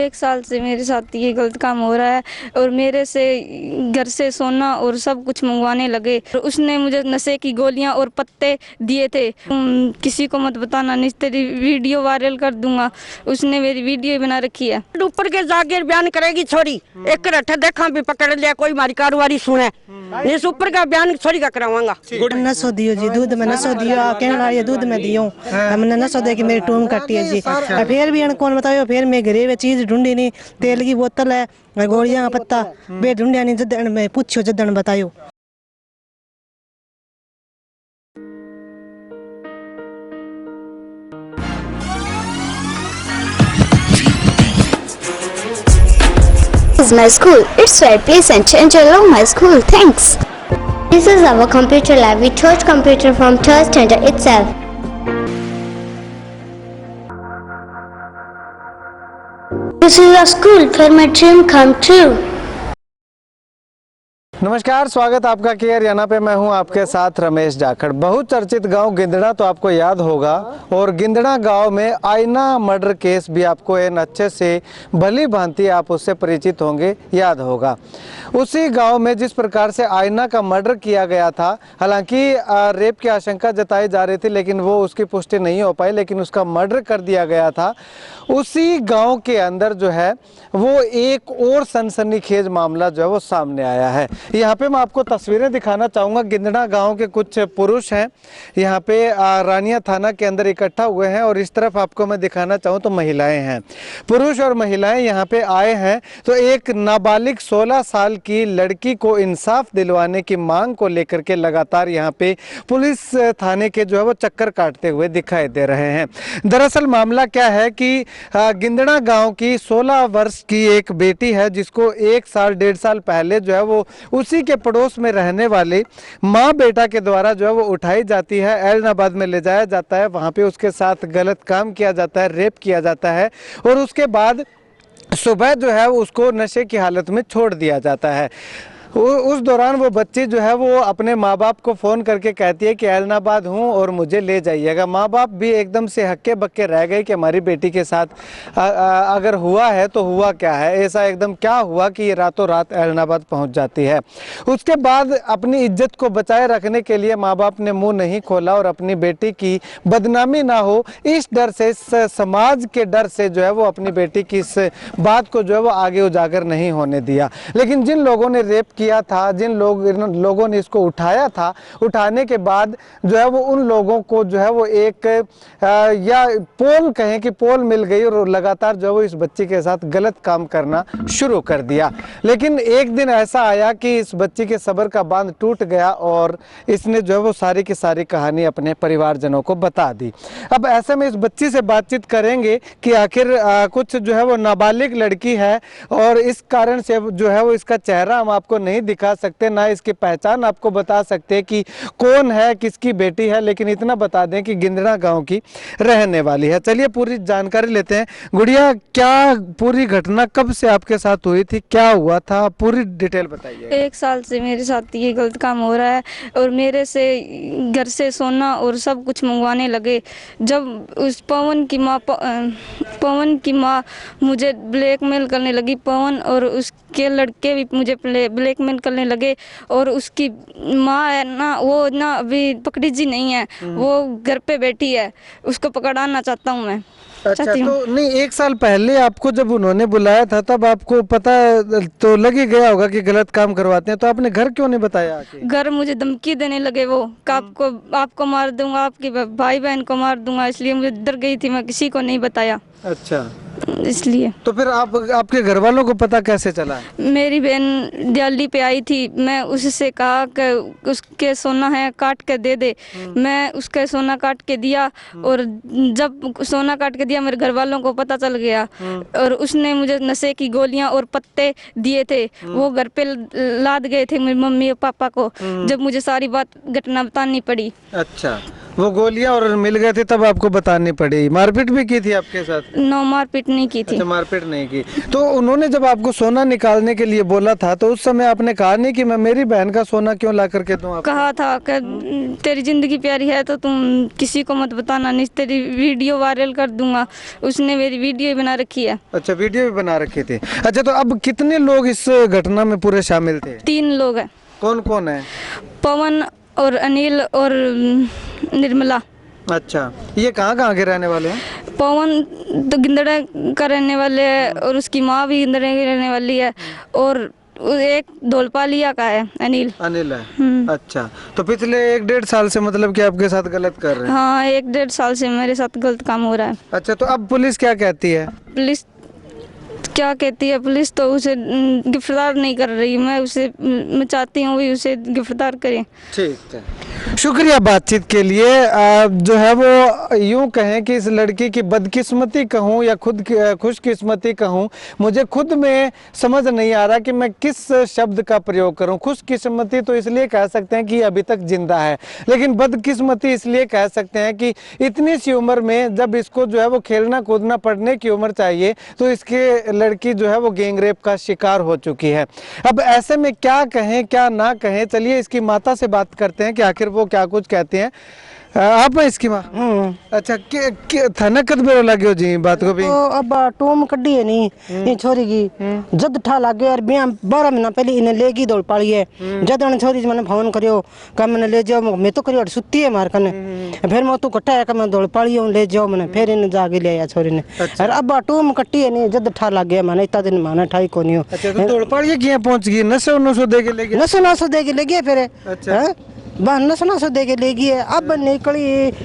1 साल से मेरे साथ ये गलत काम हो रहा है और मेरे से घर से सोना और सब कुछ मंगवाने लगे। उसने मुझे नशे की गोलियां और पत्ते दिए थे। किसी को मत बताना, नहीं तेरी वीडियो वायरल कर दूंगा। उसने मेरी वीडियो बना रखी है। ऊपर के जाके बयान करेगी छोरी, एक रट्ठा देखा भी पकड़ लिया, कोई मारी कारोबारी सुने, इस ऊपर का बयान छोरी का करावांगा। नसो दियो जी, दूध में नसो दियो, कहना ये दूध में दियो, हमने नसो दे के मेरी टूम काटी है जी। फिर भी कौन बतायो, फिर मैं घरे में चीज ढूंढी नहीं, तेल की बोतल है, गोलियां का पत्ता बे ढूंढिया नहीं, जदन में पूछो जदन बतायो। This is my school. It's very pleasant and I love my school. Thanks. This is our computer lab. We taught computer from third standard itself. This is a school where my dream come true. नमस्कार, स्वागत आपका care याना पे। मैं हूं आपके साथ रमेश जाखड़। बहुत चर्चित गांव गिंदड़ा तो आपको याद होगा, और गिंदड़ा गांव में आईना मर्डर केस भी आपको इन अच्छे से भली भांति आप उससे परिचित होंगे, याद होगा। उसी गांव में जिस प्रकार से आईना का मर्डर किया गया था, हालांकि रेप की आशंका जताई जा रही थी लेकिन वो उसकी पुष्टि नहीं हो पाई, लेकिन उसका मर्डर कर दिया गया था। उसी गाँव के अंदर जो है वो एक और सनसनीखेज मामला जो है वो सामने आया है। यहाँ पे मैं आपको तस्वीरें दिखाना चाहूँगा। गिंदड़ा गांव के कुछ पुरुष हैं यहाँ पे रानिया थाना के अंदर इकट्ठा हुए हैं, और इस तरफ आपको मैं दिखाना चाहूँ तो महिलाएं हैं। पुरुष और महिलाएं यहाँ पे आए हैं तो एक नाबालिग 16 साल की लड़की को इंसाफ दिलवाने की मांग को लेकर के लगातार यहाँ पे पुलिस थाने के जो है वो चक्कर काटते हुए दिखाई दे रहे हैं। दरअसल मामला क्या है कि गिंदड़ा गाँव की 16 वर्ष की एक बेटी है, जिसको 1 साल 1.5 साल पहले जो है वो उसी के पड़ोस में रहने वाले माँ बेटा के द्वारा जो है वो उठाई जाती है, ऐलनाबाद में ले जाया जाता है। वहाँ पे उसके साथ गलत काम किया जाता है, रेप किया जाता है, और उसके बाद सुबह जो है उसको नशे की हालत में छोड़ दिया जाता है। उस दौरान वो बच्ची जो है वो अपने माँ बाप को फ़ोन करके कहती है कि ऐलनाबाद हूँ और मुझे ले जाइएगा। माँ बाप भी एकदम से हक्के बक्के रह गए कि हमारी बेटी के साथ अगर हुआ है तो हुआ क्या है, ऐसा एकदम क्या हुआ कि ये रातों रात ऐलनाबाद पहुँच जाती है। उसके बाद अपनी इज्जत को बचाए रखने के लिए माँ बाप ने मुँह नहीं खोला, और अपनी बेटी की बदनामी ना हो इस डर से, इस समाज के डर से जो है वो अपनी बेटी की इस बात को जो है वो आगे उजागर नहीं होने दिया। लेकिन जिन लोगों ने रेप किया था, जिन लोगों ने इसको उठाया था, उठाने के बाद जो है वो उन लोगों को जो है वो एक या पोल कहें कि पोल मिल गई, और लगातार जो है वो इस बच्ची के साथ गलत काम करना शुरू कर दिया। लेकिन एक दिन ऐसा आया कि इस बच्ची के सब्र का बांध टूट गया, और इसने जो है वो सारी की सारी कहानी अपने परिवारजनों को बता दी। अब ऐसे में इस बच्ची से बातचीत करेंगे कि आखिर कुछ जो है वो नाबालिग लड़की है, और इस कारण से जो है वो इसका चेहरा हम आपको नहीं दिखा सकते, ना इसकी पहचान आपको बता सकते कि कौन है, किसकी बेटी है, लेकिन इतना बता दें कि गिंदड़ा गांव की रहने वाली है। चलिए पूरी जानकारी लेते हैं। गुड़िया, क्या पूरी घटना कब से आपके साथ हुई थी, क्या हुआ था, पूरी डिटेल बताइए। 1 साल से मेरे साथ ये गलत काम हो रहा है और मेरे से घर से सोना और सब कुछ मंगवाने लगे। जब उस पवन की माँ मुझे ब्लैकमेल करने लगी, पवन और उसके लड़के भी मुझे ब्लैकमेल करने लगे, और उसकी माँ है ना, वो ना अभी पकड़ी जी नहीं है, वो घर पे बैठी है, उसको पकड़ाना चाहता हूँ मैं। अच्छा, तो नहीं 1 साल पहले आपको जब उन्होंने बुलाया था तब आपको पता तो लग ही गया होगा कि गलत काम करवाते हैं, तो आपने घर क्यों नहीं बताया? घर मुझे धमकी देने लगे वो, आपको मार दूंगा, आपके भाई बहन को मार दूंगा, इसलिए मुझे डर गई थी, मैं किसी को नहीं बताया। अच्छा, इसलिए। तो फिर आपके घर वालों को पता कैसे चला? मेरी बहन दिवाली पे आई थी, मैं उससे कहा कि उसके सोना है काट के दे दे। मैं उसका सोना काट के दिया, और जब सोना काट के दिया मेरे घर वालों को पता चल गया, और उसने मुझे नशे की गोलियां और पत्ते दिए थे। वो घर पे लाद गए थे मेरी मम्मी और पापा को, जब मुझे सारी बात घटना बतानी पड़ी। अच्छा, वो गोलियां और मिल गए थे तब आपको बतानी पड़ी। मारपीट भी की थी आपके साथ? नो, मारपीट नहीं की थी। अच्छा, मारपीट नहीं की। तो उन्होंने जब आपको सोना निकालने के लिए बोला था तो उस समय आपने कहा नहीं कि मैं मेरी बहन का सोना क्यों ला करके दूं आपको? कहा था कि तेरी जिंदगी प्यारी है तो तुम किसी को मत बताना, नहीं तेरी वीडियो वायरल कर दूंगा। उसने मेरी वीडियो बना रखी है। अच्छा, वीडियो भी बना रखी थी। अच्छा, तो अब कितने लोग इस घटना में पूरे शामिल थे? 3 लोग हैं। कौन कौन है? पवन और अनिल और निर्मला। अच्छा, ये कहाँ के रहने वाले हैं? पवन तो गिंदड़े का रहने वाले है और उसकी माँ भी गिंदड़े की रहने वाली है, और एक धौलपालिया का है अनिल। अनिल है। अच्छा, तो पिछले 1-1.5 साल से मतलब कि आपके साथ गलत कर रहे हैं? हाँ, 1-1.5 साल से मेरे साथ गलत काम हो रहा है। अच्छा, तो अब पुलिस क्या कहती है? पुलिस क्या कहती है? पुलिस तो उसे गिरफ्तार नहीं कर रही। मैं चाहती हूँ भी उसे गिरफ्तार करें। ठीक है, शुक्रिया बातचीत के लिए। जो है वो यूं कहें कि इस लड़की की बदकिस्मती कहूं या खुद खुशकिस्मती कहूं, मुझे खुद में समझ नहीं आ रहा कि मैं किस शब्द का प्रयोग करूं। खुशकिस्मती तो इसलिए कह सकते हैं कि अभी तक जिंदा है, लेकिन बदकिस्मती इसलिए कह सकते हैं कि इतनी सी उम्र में जब इसको जो है वो खेलना कूदना पढ़ने की उम्र चाहिए तो इसके लड़की जो है वो गैंगरेप का शिकार हो चुकी है। अब ऐसे में क्या कहें क्या ना कहें, चलिए इसकी माता से बात करते हैं कि आखिर वो क्या कुछ कहते हैं। आप हैं इसकी माँ? अच्छा, थाना कद बेरो लाग्यो जी बात को भी? तो अब टूम कड्डी है नहीं ये छोरी की, जद ठा लागे और बिया 12 महीना पहले इन्हें लेगी दौड़ पाली है। जद उन छोरी मैंने फोन करियो का मैंने ले जाओ, मैं तो करियो सुती है मार कने, फिर मैं तू कट्टा है का मैं दौड़ पाली हूं ले जाओ मैंने, फिर इन्हें जाके ले आया छोरी ने। और अब टूम कट्टी है नहीं, जद ठा लागे मैंने इतना दिन माने ठाई कोनी हो। अच्छा, तो दौड़ पाली किया पहुंच गई? नशो दे के ले गए? नशो दे के ले गए फिर। अच्छा, बहन नशो दे के ले गई है। अब निकली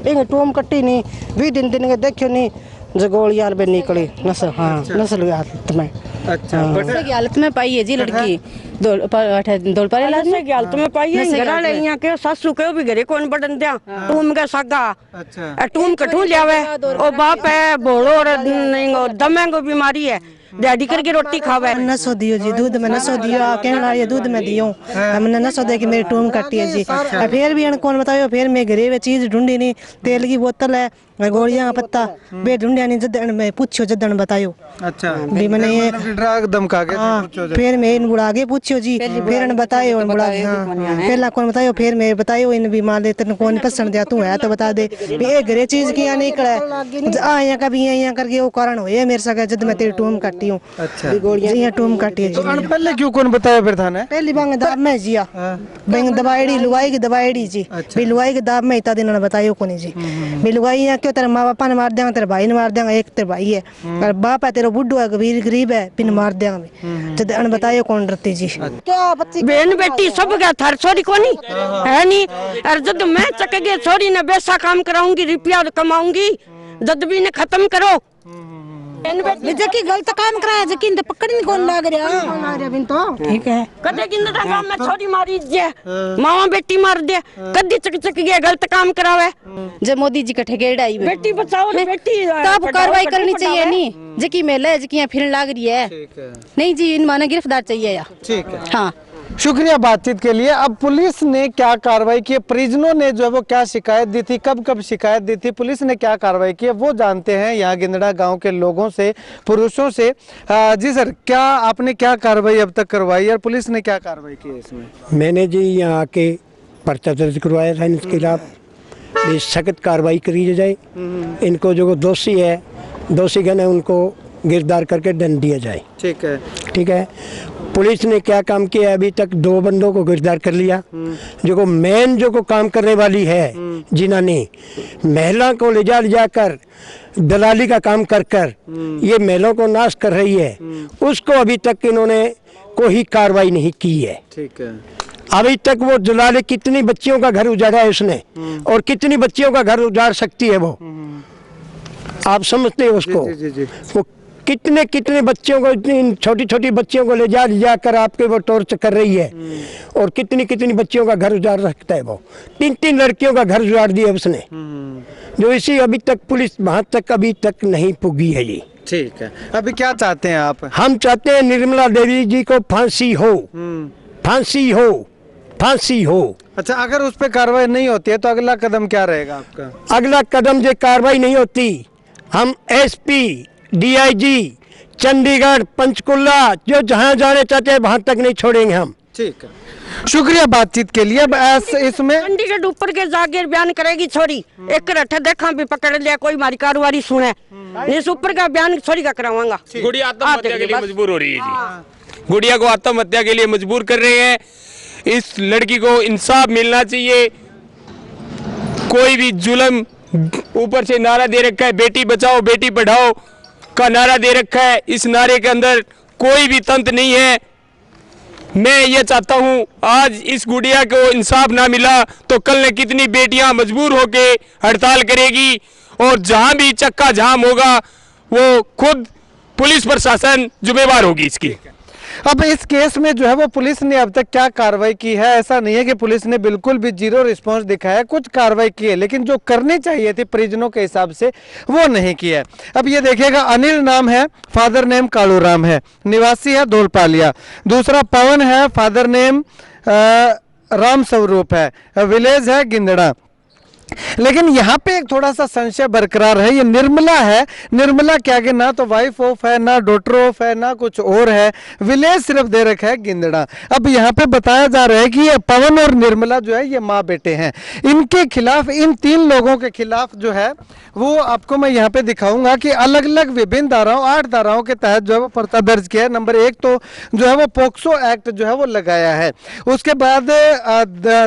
एक टूम कट्टी नहीं, 20 दिन के देखियो नहीं जगोलियार पे निकली नस्ल। हाँ, नस्ल की हालत में। अच्छा, नशे की हालत में पाई है जी लड़की। दौलपाली नशे की हालत में पाई है। घरा ले यहाँ के सासू के भी घरे कौन बटन दिया टूम के सागा। अच्छा, टूम कठू लियावे ओ बाप है भोड़ो और दमे को बीमारी है, डैडी करके रोटी खावे। नसो दियो जी, दूध में नसो दियो। आप कहना ये दूध में दियो, हमने नसो दे के मेरी टूम काटी है जी। फिर भी कौन बताओ, फिर मैं घरे में चीज ढूंढी नहीं, तेल की बोतल है, गोलियां का पत्ता बे ढूंढिया नहीं। जदन में पूछो जदन बतायो। अच्छा, भी मैंने ये ड्रग धमका के पूछो। फिर मैं इन बुढ़ा के पूछो जी, फिर इन बतायो बुढ़ा। हाँ, पहला कौन बतायो, फिर मैं बतायो इन भी मान ले तेन कौन पसंद दिया तू है तो बता दे। ये घरे चीज किया नहीं करे आ यहाँ का भी यहाँ करके वो कारण हो मेरे साथ जद मैं तेरी टूम काटी हूँ। अच्छा, जी टूम काटी है जी। पहले क्यों कौन बताया फिर थाने? पहली बांग दाब में जिया बेंग दवाईड़ी लुगाई की दवाईड़ी जी। भी लुगाई के दाब में इतना दिन बतायो कोनी जी। भी लुगाई यहाँ क्यों तेरे माँ बापा ने मार देंगे, तेरे भाई ने मार देंगे, एक तेरे भाई है और बाप है तेरा बुढ़ू है गरीब है, पिन मार देंगे। जब अन बतायो कौन डरती जी। क्या बच्ची बहन बेटी सब क्या थार छोरी कोनी है नहीं। और जब मैं चक गए छोरी ने बेसा काम कराऊंगी, रुपया कमाऊंगी, जद भी ने खत्म करो। जकी गलत काम कराया जकी ने पकड़ नहीं कौन लाग रहा बिन तो ठीक है। कदे किन दा काम में छोरी मारी जे मावा बेटी मार दे, कदी चक गया गलत काम करावे। जब मोदी जी का ठेकेड़ा आई बेटी बचाओ बेटी तब कार्रवाई करनी चाहिए नहीं। जकी महिला है जकी यहाँ फिरन लाग रही है, नहीं जी इन माने गिरफ्तार चाहिए या। ठीक है, हाँ, शुक्रिया बातचीत के लिए। अब पुलिस ने क्या कार्रवाई की, परिजनों ने जो है वो क्या शिकायत दी थी, कब शिकायत दी थी, पुलिस ने क्या कार्रवाई की है वो जानते हैं यहाँ गिंदड़ा गांव के लोगों से, पुरुषों से। जी सर, क्या आपने क्या कार्रवाई अब तक करवाई और पुलिस ने क्या कार्रवाई की है इसमें? मैंने जी यहाँ आके पर्चा दर्ज करवाया था इनके खिलाफ, सख्त कार्रवाई करी जाए। इनको जो दोषी है, दोषी कहने उनको गिरफ्तार करके दंड दिया जाए। ठीक है, ठीक है। पुलिस ने क्या काम किया, अभी तक 2 बंदों को गिरफ्तार कर लिया। जो को मेन जो को काम करने वाली है जिन्होंने महिला को ले जाकर दलाली का काम कर ये महिलाओं को नाश कर रही है, उसको अभी तक इन्होंने कोई कार्रवाई नहीं की है। ठीक है, अभी तक वो दलाली कितनी बच्चियों का घर उजाड़ा है उसने, और कितनी बच्चियों का घर उजाड़ सकती है वो, आप समझते हो उसको? जी, जी, जी। वो कितने बच्चियों को, इतनी छोटी छोटी बच्चियों को ले जाकर आपके वो टॉर्चर कर रही है, और कितनी बच्चियों का घर उजाड़ सकता है वो। 3 लड़कियों का घर उजाड़ दिया उसने, जो इसी अभी तक पुलिस वहां तक अभी तक नहीं पुगी है जी। ठीक है, अभी क्या चाहते हैं आप? हम चाहते हैं निर्मला देवी जी को फांसी हो, फांसी हो। फांसी हो। अच्छा, अगर उस पर कार्रवाई नहीं होती है तो अगला कदम क्या रहेगा आपका? अगला कदम जो कार्रवाई नहीं होती, हम एसपी, डीआईजी, चंडीगढ़, पंचकुला, जो जहां जाने चाहते हैं वहां तक नहीं छोड़ेंगे हम। ठीक है, शुक्रिया बातचीत के लिए। अब इसमें चंडीगढ़ ऊपर के जाके बयान करेगी छोरी, एक रट्ठा देखा भी पकड़ लिया, कोई हमारी कारोबारी सुने, इस ऊपर का बयान छोरी का कराऊंगा। गुड़िया आत्महत्या के लिए मजबूर हो रही है जी, गुड़िया को आत्महत्या के लिए मजबूर कर रहे हैं। इस लड़की को इंसाफ मिलना चाहिए। कोई भी जुल्म, ऊपर से नारा दे रखा है बेटी बचाओ बेटी पढ़ाओ का नारा दे रखा है, इस नारे के अंदर कोई भी तंत्र नहीं है। मैं ये चाहता हूं, आज इस गुड़िया को इंसाफ ना मिला तो कल न कितनी बेटियां मजबूर होके हड़ताल करेगी, और जहां भी चक्का जाम होगा वो खुद पुलिस प्रशासन जिम्मेवार होगी इसकी। अब इस केस में जो है वो पुलिस ने अब तक क्या कार्रवाई की है? ऐसा नहीं है कि पुलिस ने बिल्कुल भी जीरो रिस्पांस दिखाया, कुछ कार्रवाई की है, लेकिन जो करनी चाहिए थी परिजनों के हिसाब से वो नहीं की है। अब ये देखिएगा, अनिल नाम है, फादर नेम कालूराम है, निवासी है धोलपालिया। दूसरा पवन है, फादर नेम राम स्वरूप है, विलेज है गिंदड़ा। लेकिन यहाँ पे एक थोड़ा सा संशय बरकरार है। ये निर्मला है, निर्मला क्या कि ना तो वाइफ ऑफ है, ना डॉटर ऑफ है, ना कुछ और है, विलेज सिर्फ दे रखा है गिंदड़ा। अब यहाँ पे बताया जा रहा है कि ये पवन और निर्मला जो है ये माँ बेटे हैं। इनके खिलाफ, इन 3 लोगों के खिलाफ जो है वो आपको मैं यहाँ पे दिखाऊंगा कि अलग अलग विभिन्न धाराओं, 8 धाराओं के तहत जो है वो पर्चा दर्ज किया है। नंबर 1 तो जो है वो पोक्सो एक्ट जो है वो लगाया है। उसके बाद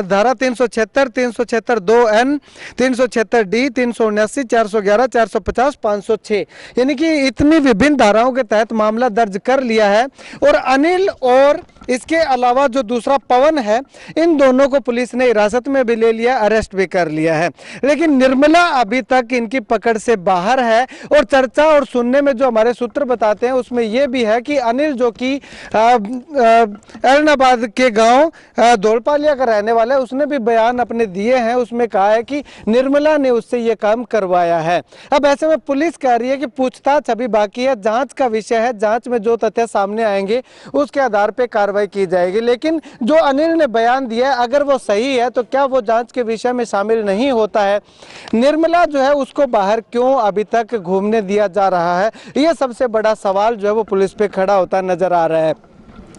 धारा 376, 376 2N, 376 D, 379, 411, 450, 506, यानी कि इतनी विभिन्न धाराओं के तहत मामला दर्ज कर लिया है। और अनिल और इसके अलावा जो दूसरा पवन है, इन दोनों को पुलिस ने हिरासत में भी ले लिया, अरेस्ट भी कर लिया है। लेकिन निर्मला अभी तक इनकी पकड़ से बाहर है। और चर्चा और सुनने में जो हमारे सूत्र बताते हैं उसमें यह भी है कि अनिल जो कि एलनाबाद के गांव धोलपालिया का रहने वाला है, उसने भी बयान अपने दिए हैं। उसमें कहा है कि निर्मला ने उससे ये काम करवाया है। अब ऐसे में पुलिस कह रही है कि पूछताछ अभी बाकी है, जांच का विषय है, जांच में जो तथ्य सामने आएंगे उसके आधार पर कार्रवाई की जाएगी। लेकिन जो अनिल ने बयान दिया है, अगर वो सही है तो क्या वो जांच के विषय में शामिल नहीं होता है? निर्मला जो है उसको बाहर क्यों अभी तक घूमने दिया जा रहा है? ये सबसे बड़ा सवाल जो है वो पुलिस पे खड़ा होता नजर आ रहा है।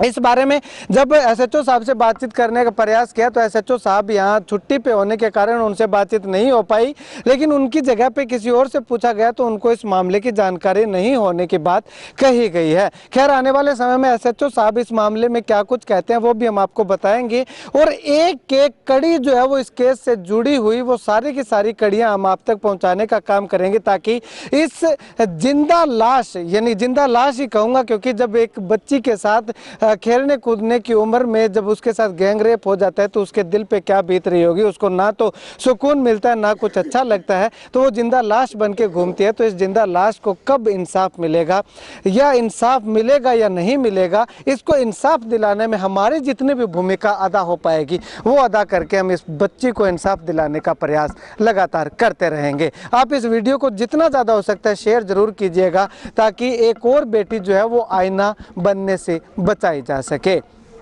इस बारे में जब एसएचओ साहब से बातचीत करने का प्रयास किया तो एसएचओ साहब यहाँ छुट्टी पे होने के कारण उनसे बातचीत नहीं हो पाई। लेकिन उनकी जगह पे किसी और से पूछा गया तो उनको इस मामले की जानकारी नहीं होने की बात कही गई है। खैर, आने वाले समय में एसएचओ साहब इस मामले में क्या कुछ कहते हैं वो भी हम आपको बताएंगे। और एक एक कड़ी जो है वो इस केस से जुड़ी हुई, वो सारी की सारी कड़ियाँ हम आप तक पहुँचाने का काम करेंगे, ताकि इस जिंदा लाश, यानी जिंदा लाश ही कहूँगा क्योंकि जब एक बच्ची के साथ खेलने कूदने की उम्र में जब उसके साथ गैंग रेप हो जाता है तो उसके दिल पे क्या बीत रही होगी। उसको ना तो सुकून मिलता है, ना कुछ अच्छा लगता है, तो वो जिंदा लाश बन के घूमती है। तो इस जिंदा लाश को कब इंसाफ मिलेगा, या इंसाफ मिलेगा या नहीं मिलेगा, इसको इंसाफ दिलाने में हमारी जितनी भी भूमिका अदा हो पाएगी वो अदा करके हम इस बच्ची को इंसाफ दिलाने का प्रयास लगातार करते रहेंगे। आप इस वीडियो को जितना ज़्यादा हो सकता है शेयर जरूर कीजिएगा, ताकि एक और बेटी जो है वो आईना बनने से बचाई जा सके।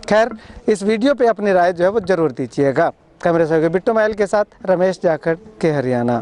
खैर, इस वीडियो पे अपनी राय जो है वो जरूर दीजिएगा। कैमरे से बिट्टू माइल के साथ रमेश जाखड़ के हरियाणा।